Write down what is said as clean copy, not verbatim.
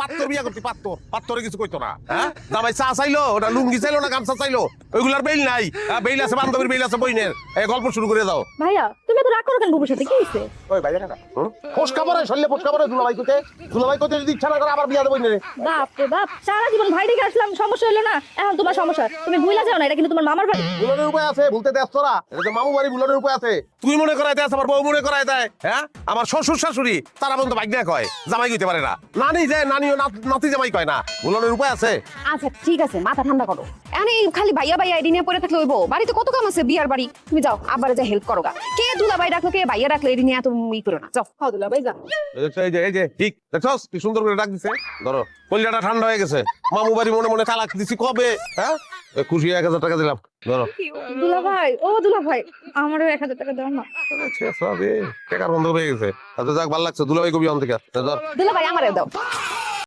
পাত্তর বিয়া করতি পাত্তরে কিছু কইতো না হ্যাঁ জামাই চা চাইলো ওটা লুঙ্গি চাইলো না গামছা চাইলো ওইগুলার বেল নাই বেল আছে বান্ধবীর বেল আছে বইনের এই গল্প শুরু করে দাও ভাইয়া তুমি তো রাগ করো কেন বুবুর সাথে কি হইছে ওই ভাইয়া কাকা ফোসকা পরে শরীরে ফোসকা পরে দুলাভাই কোতে যদি ইচ্ছা না করে আবার বিয়া দেবো রে বাপ রে বাপ সারা জীবন ভাই রেখে আসলাম সমস্যা হলো না এখন তোমার সমস্যা তুমি ভুলে যাও না এটা কিন্তু তোমার মামার বাড়ি ভুলনের উপায় আছে ভুলতে দেশ তোরা এটা তো মামু বাড়ি ভুলনের উপায় আছে তুই মনে করাই দেয় আমার বউ মনে করাই দেয় হ্যাঁ আমার শ্বশুর শাশুড়ি তারা বন্ধু ভাগ্যা কয় জামাই কইতে পারে না নানি যায় নানিও নাতি জামাই কয় না ভুলনের উপায় আছে আচ্ছা ঠিক আছে মাথা ঠান্ডা করো এখানে খালি ভাইয়া ভাইয়া এডি নিয়ে পড়ে থাকলে হইব বাড়িতে কত কাম আছে বিয়ার বাড়ি তুমি যাও আবার যা হেল্প করো গা কে দুলাভাই ডাকলো কে ভাইয়া ডাকলো এডি নিয়ে তুমি ই করো না যাও হাও দুলাভাই যা এই যে ঠিক দেখছস কি সুন্দর করে ডাক দিছে ধরো কলিজাটা ঠান্ডা হয়ে গেছে মামু বাড়ি মনে মনে তালাক দিছি কবে হ্যাঁ খুশি 1000 টাকা দিলাম ধরো দুলাভাই আমারও 1000 টাকা দাও না টাকার বন্ধ হয়ে গেছে আচ্ছা যাক ভালো লাগছে দুলাভাই কবি অন থেকে ধর দুলাভাই আমারে দাও